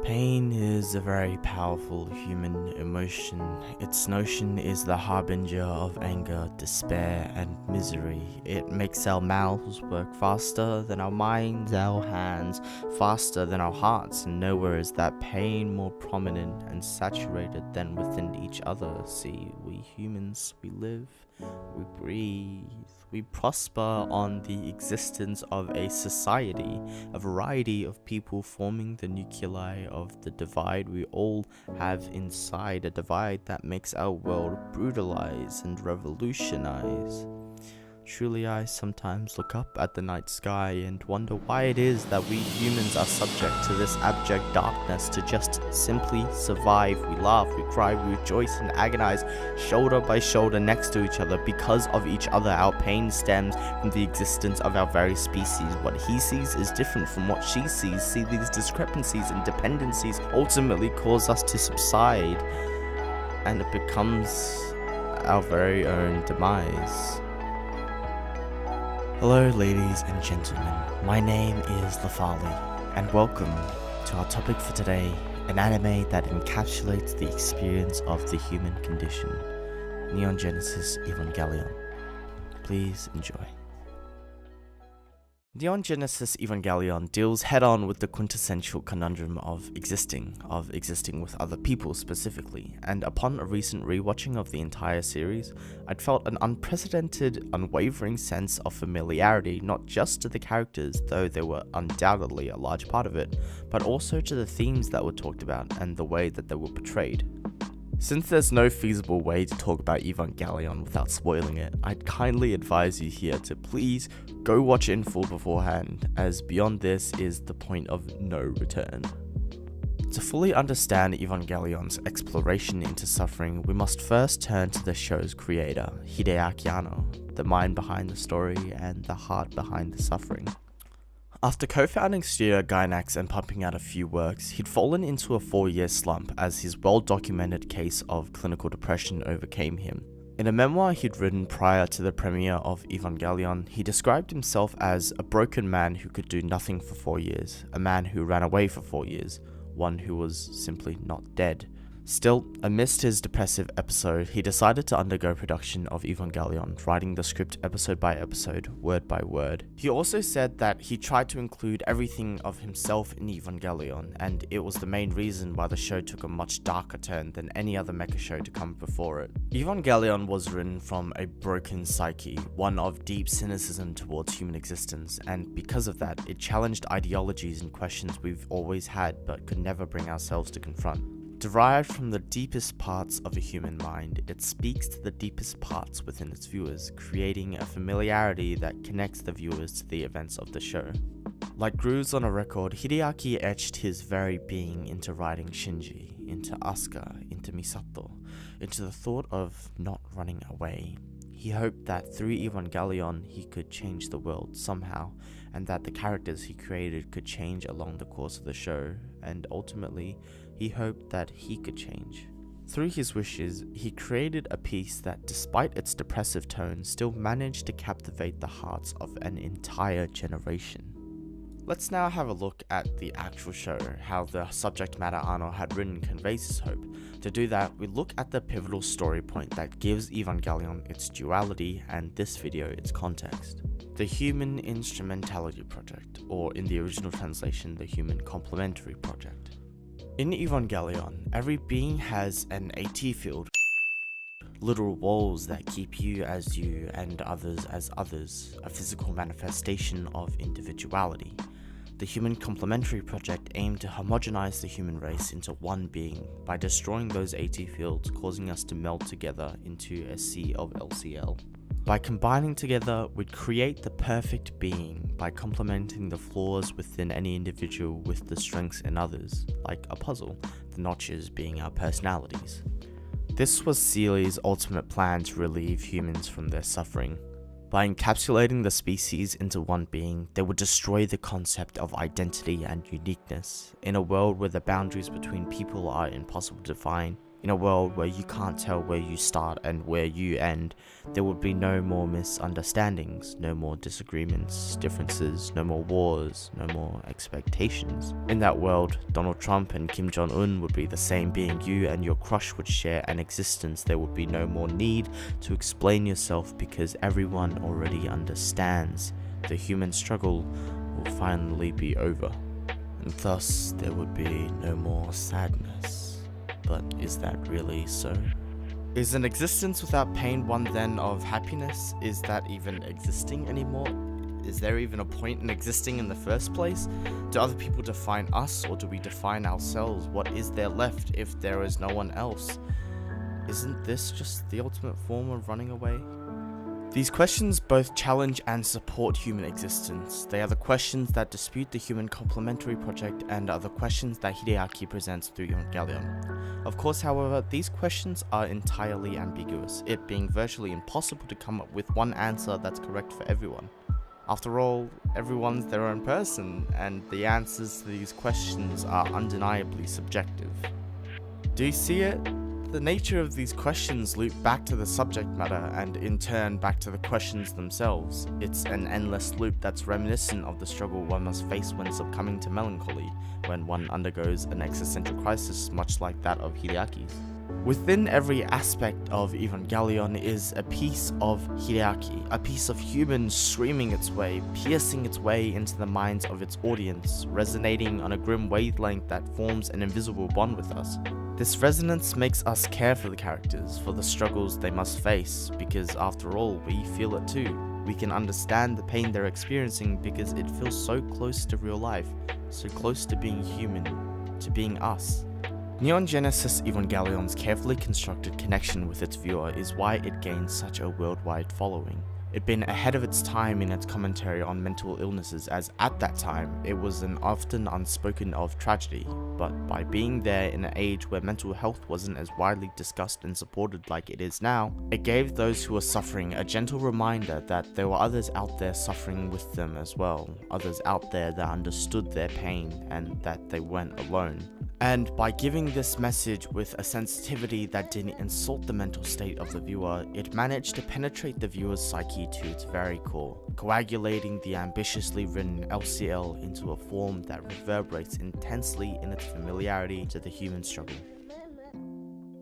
Pain is a very powerful human emotion. Its notion is the harbinger of anger, despair, and misery. It makes our mouths work faster than our minds, our hands faster than our hearts, and nowhere is that pain more prominent and saturated than within each other. See, we humans, we live, we breathe, we prosper on the existence of a society, a variety of people forming the nuclei of the divide we all have inside, a divide that makes our world brutalize and revolutionize. Truly, I sometimes look up at the night sky and wonder why it is that we humans are subject to this abject darkness to just simply survive. We laugh, we cry, we rejoice and agonize, shoulder by shoulder next to each other because of each other. Our pain stems from the existence of our very species. What he sees is different from what she sees. See, these discrepancies and dependencies ultimately cause us to subside, and it becomes our very own demise. Hello ladies and gentlemen, my name is Lafali, and welcome to our topic for today, an anime that encapsulates the experience of the human condition, Neon Genesis Evangelion. Please enjoy. Neon Genesis Evangelion deals head-on with the quintessential conundrum of existing with other people specifically, and upon a recent rewatching of the entire series, I'd felt an unprecedented, unwavering sense of familiarity, not just to the characters, though they were undoubtedly a large part of it, but also to the themes that were talked about and the way that they were portrayed. Since there's no feasible way to talk about Evangelion without spoiling it, I'd kindly advise you here to please go watch it in full beforehand, as beyond this is the point of no return. To fully understand Evangelion's exploration into suffering, we must first turn to the show's creator, Hideaki Anno, the mind behind the story and the heart behind the suffering. After co-founding Studio Gainax and pumping out a few works, he'd fallen into a 4-year slump as his well-documented case of clinical depression overcame him. In a memoir he'd written prior to the premiere of Evangelion, he described himself as a broken man who could do nothing for 4 years, a man who ran away for 4 years, one who was simply not dead. Still, amidst his depressive episode, he decided to undergo production of Evangelion, writing the script episode by episode, word by word. He also said that he tried to include everything of himself in Evangelion, and it was the main reason why the show took a much darker turn than any other mecha show to come before it. Evangelion was written from a broken psyche, one of deep cynicism towards human existence, and because of that, it challenged ideologies and questions we've always had but could never bring ourselves to confront. Derived from the deepest parts of a human mind, it speaks to the deepest parts within its viewers, creating a familiarity that connects the viewers to the events of the show. Like grooves on a record, Hideaki etched his very being into writing Shinji, into Asuka, into Misato, into the thought of not running away. He hoped that through Evangelion he could change the world somehow, and that the characters he created could change along the course of the show, and ultimately, he hoped that he could change. Through his wishes, he created a piece that, despite its depressive tone, still managed to captivate the hearts of an entire generation. Let's now have a look at the actual show, how the subject matter Anno had written conveys his hope. To do that, we look at the pivotal story point that gives Evangelion its duality and this video its context. The Human Instrumentality Project, or in the original translation, the Human Complementary Project. In Evangelion, every being has an AT field, literal walls that keep you as you and others as others, a physical manifestation of individuality. The Human Complementary Project aimed to homogenize the human race into one being by destroying those AT fields, causing us to meld together into a sea of LCL. By combining together, we'd create the perfect being by complementing the flaws within any individual with the strengths in others, like a puzzle, the notches being our personalities. This was Seeley's ultimate plan to relieve humans from their suffering. By encapsulating the species into one being, they would destroy the concept of identity and uniqueness. In a world where the boundaries between people are impossible to define, In a world where you can't tell where you start and where you end, there would be no more misunderstandings, no more disagreements, differences, no more wars, no more expectations. In that world, Donald Trump and Kim Jong-un would be the same being you, and your crush would share an existence. There would be no more need to explain yourself because everyone already understands. The human struggle will finally be over, and thus there would be no more sadness. But is that really so? Is an existence without pain one then of happiness? Is that even existing anymore? Is there even a point in existing in the first place? Do other people define us, or do we define ourselves? What is there left if there is no one else? Isn't this just the ultimate form of running away? These questions both challenge and support human existence. They are the questions that dispute the human complementary project and are the questions that Hideaki presents through Evangelion. Of course, however, these questions are entirely ambiguous, it being virtually impossible to come up with one answer that's correct for everyone. After all, everyone's their own person, and the answers to these questions are undeniably subjective. Do you see it? The nature of these questions loop back to the subject matter and in turn back to the questions themselves. It's an endless loop that's reminiscent of the struggle one must face when succumbing to melancholy, when one undergoes an existential crisis much like that of Hideaki's. Within every aspect of Evangelion is a piece of Hideaki, a piece of human screaming its way, piercing its way into the minds of its audience, resonating on a grim wavelength that forms an invisible bond with us. This resonance makes us care for the characters, for the struggles they must face, because after all, we feel it too. We can understand the pain they're experiencing because it feels so close to real life, so close to being human, to being us. Neon Genesis Evangelion's carefully constructed connection with its viewer is why it gained such a worldwide following. It'd been ahead of its time in its commentary on mental illnesses, as at that time it was an often unspoken of tragedy, but by being there in an age where mental health wasn't as widely discussed and supported like it is now, it gave those who were suffering a gentle reminder that there were others out there suffering with them as well, others out there that understood their pain and that they weren't alone. And by giving this message with a sensitivity that didn't insult the mental state of the viewer, it managed to penetrate the viewer's psyche to its very core, coagulating the ambitiously written LCL into a form that reverberates intensely in its familiarity to the human struggle.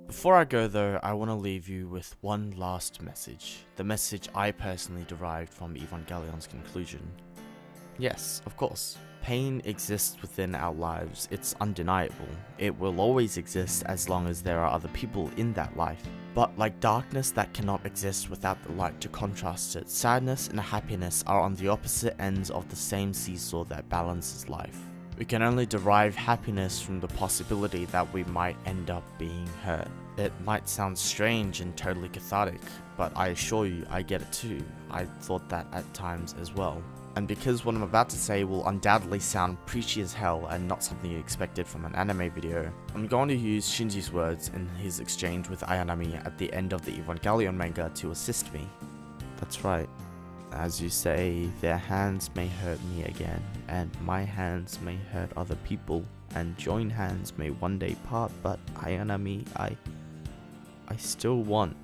Before I go though, I want to leave you with one last message, the message I personally derived from Evangelion's conclusion. Yes, of course. Pain exists within our lives, it's undeniable. It will always exist as long as there are other people in that life. But like darkness that cannot exist without the light to contrast it, sadness and happiness are on the opposite ends of the same seesaw that balances life. We can only derive happiness from the possibility that we might end up being hurt. It might sound strange and totally cathartic, but I assure you I get it too. I thought that at times as well. And because what I'm about to say will undoubtedly sound preachy as hell and not something you expected from an anime video, I'm going to use Shinji's words in his exchange with Ayanami at the end of the Evangelion manga to assist me. That's right. As you say, their hands may hurt me again, and my hands may hurt other people, and joined hands may one day part, but Ayanami, I still want.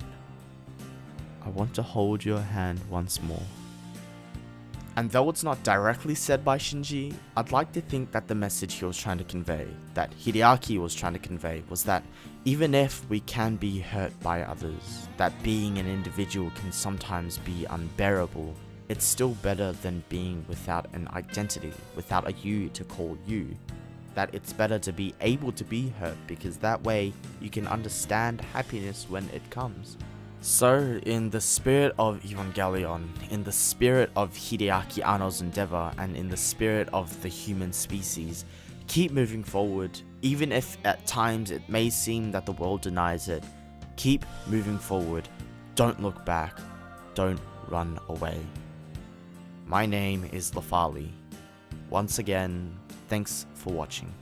I want to hold your hand once more. And though it's not directly said by Shinji, I'd like to think that the message he was trying to convey, that Hideaki was trying to convey, was that even if we can be hurt by others, that being an individual can sometimes be unbearable, it's still better than being without an identity, without a you to call you. That it's better to be able to be hurt because that way you can understand happiness when it comes. So, in the spirit of Evangelion, in the spirit of Hideaki Anno's endeavor, and in the spirit of the human species, keep moving forward, even if at times it may seem that the world denies it. Keep moving forward, don't look back, don't run away. My name is Lafali. Once again, thanks for watching.